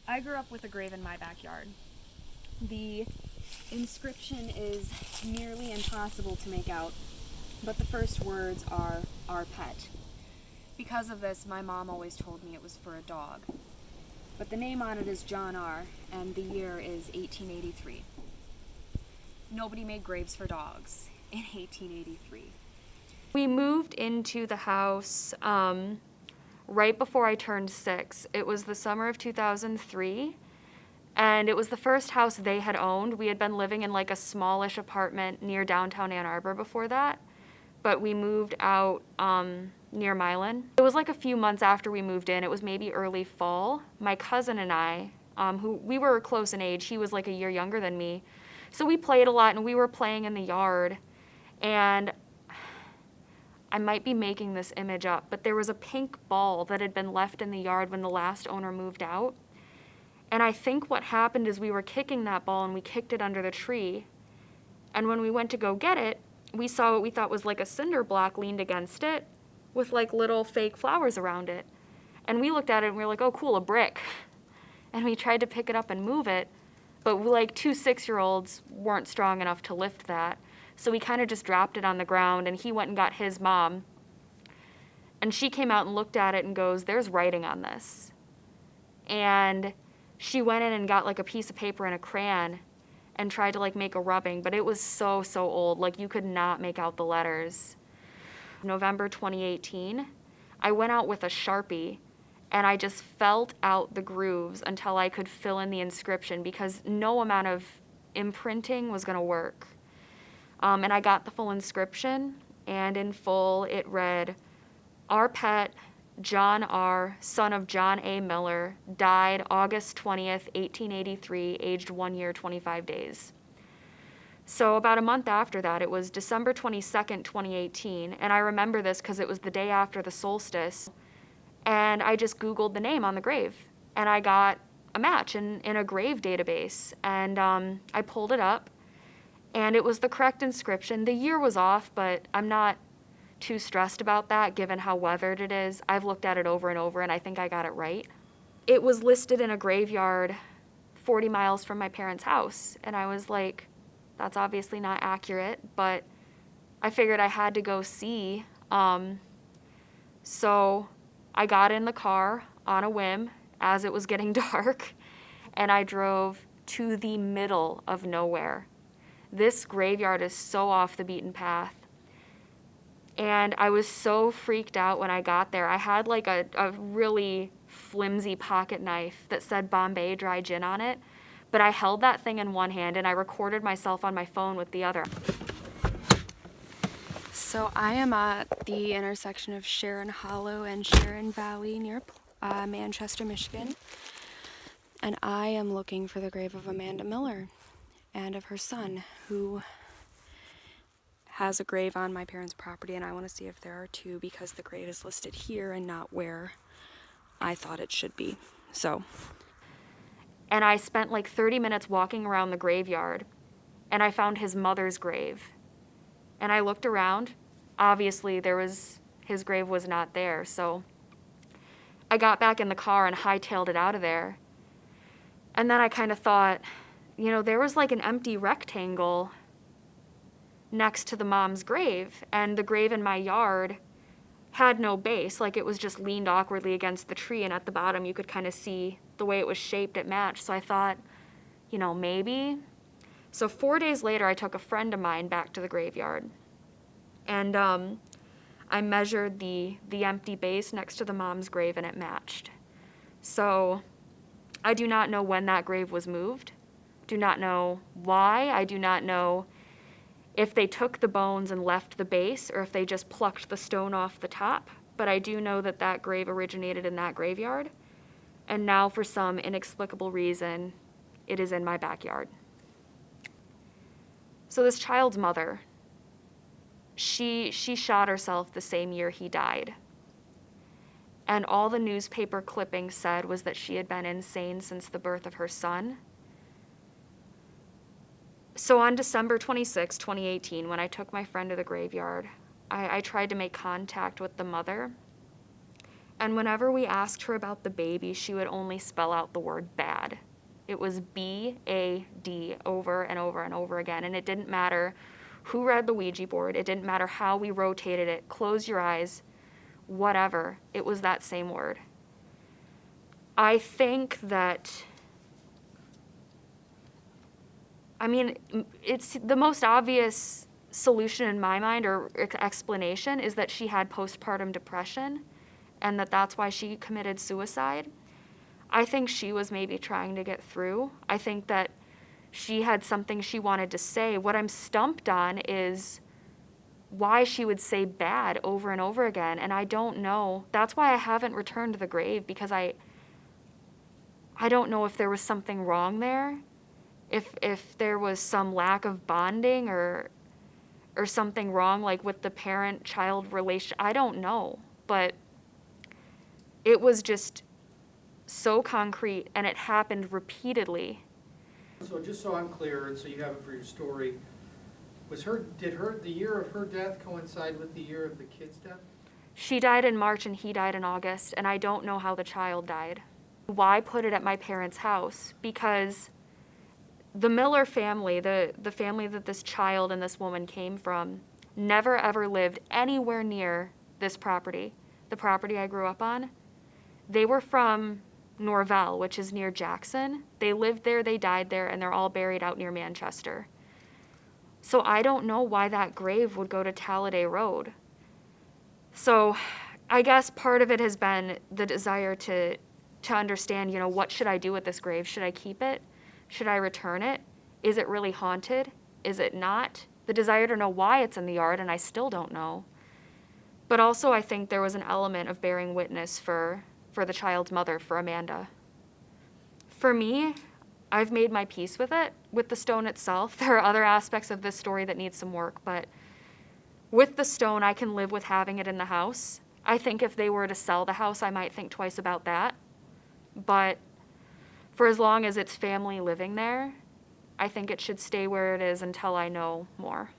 I grew up with a grave in my backyard. The inscription is nearly impossible to make out, but the first words are "our pet." Because of this, my mom always told me it was for a dog. But the name on it is John R., and the year is 1883. Nobody made graves for dogs in 1883. We moved into the house right before I turned 6. It was the summer of 2003, and it was the first house they had owned. We had been living in like a smallish apartment near downtown Ann Arbor before that, but we moved out near Milan. It was like a few months after we moved in. It was maybe early fall. My cousin and I, who we were close in age, he was like a year younger than me, so we played a lot and we were playing in the yard. And I might be making this image up, but there was a pink ball that had been left in the yard when the last owner moved out. And I think what happened is we were kicking that ball and we kicked it under the tree. And when we went to go get it, we saw what we thought was like a cinder block leaned against it with like little fake flowers around it. And we looked at it and we were like, oh cool, a brick. And we tried to pick it up and move it, but like 2 6-year-olds weren't strong enough to lift that. So we kind of just dropped it on the ground, and he went and got his mom. And she came out and looked at it and goes, there's writing on this. And she went in and got like a piece of paper and a crayon and tried to like make a rubbing, but it was so old, like you could not make out the letters. November 2018, I went out with a Sharpie and I just felt out the grooves until I could fill in the inscription, because no amount of imprinting was gonna work. And I got the full inscription, and in full it read, "Our pet, John R., son of John A. Miller, died August 20th, 1883, aged 1 year, 25 days. So about a month after that, it was December 22nd, 2018, and I remember this because it was the day after the solstice, and I just Googled the name on the grave, and I got a match in a grave database, and I pulled it up, and it was the correct inscription. The year was off, but I'm not too stressed about that given how weathered it is. I've looked at it over and over, and I think I got it right. It was listed in a graveyard 40 miles from my parents' house, and I was like, that's obviously not accurate, but I figured I had to go see. So I got in the car on a whim as it was getting dark, and I drove to the middle of nowhere. This graveyard is so off the beaten path. And I was so freaked out when I got there. I had like a really flimsy pocket knife that said Bombay Dry Gin on it, but I held that thing in one hand and I recorded myself on my phone with the other. So I am at the intersection of Sharon Hollow and Sharon Valley near Manchester, Michigan. And I am looking for the grave of Amanda Miller and of her son, who has a grave on my parents' property, and I want to see if there are two, because the grave is listed here and not where I thought it should be. And I spent like 30 minutes walking around the graveyard, and I found his mother's grave. And I looked around. Obviously, his grave was not there, so I got back in the car and hightailed it out of there. And then I kind of thought, there was like an empty rectangle next to the mom's grave, and the grave in my yard had no base, like it was just leaned awkwardly against the tree, and at the bottom you could kind of see the way it was shaped, it matched. So I thought, maybe. So 4 days later, I took a friend of mine back to the graveyard, and I measured the empty base next to the mom's grave, and it matched. So I do not know when that grave was moved, do not know why, I do not know if they took the bones and left the base, or if they just plucked the stone off the top, but I do know that that grave originated in that graveyard, and now for some inexplicable reason, it is in my backyard. So this child's mother, she shot herself the same year he died, and all the newspaper clippings said was that she had been insane since the birth of her son. So on December 26, 2018, when I took my friend to the graveyard, I tried to make contact with the mother, And whenever we asked her about the baby, she would only spell out the word bad. It was B-A-D over and over and over again. And it didn't matter who read the Ouija board. It didn't matter how we rotated it. Close your eyes, whatever. It was that same word. I think that, I mean, it's the most obvious solution in my mind, or explanation, is that she had postpartum depression and that's why she committed suicide. I think she was maybe trying to get through. I think that she had something she wanted to say. What I'm stumped on is why she would say bad over and over again, and I don't know. That's why I haven't returned the grave, because I don't know if there was something wrong there, if there was some lack of bonding or something wrong, like with the parent-child relation. I don't know, but it was just so concrete, and it happened repeatedly. So just so I'm clear, and so you have it for your story, did the year of her death coincide with the year of the kid's death? She died in March and he died in August, and I don't know how the child died. Why put it at my parents' house? Because the Miller family, the family that this child and this woman came from, never ever lived anywhere near this property, the property I grew up on. They were from Norvell, which is near Jackson. They lived there, they died there, and they're all buried out near Manchester. So I don't know why that grave would go to Talladay Road. So I guess part of it has been the desire to understand, you know, what should I do with this grave? Should I keep it? Should I return it? Is it really haunted? Is it not? The desire to know why it's in the yard, and I still don't know. But also I think there was an element of bearing witness for the child's mother, for Amanda. For me, I've made my peace with it, with the stone itself. There are other aspects of this story that need some work, but with the stone, I can live with having it in the house. I think if they were to sell the house, I might think twice about that. But for as long as it's family living there, I think it should stay where it is until I know more.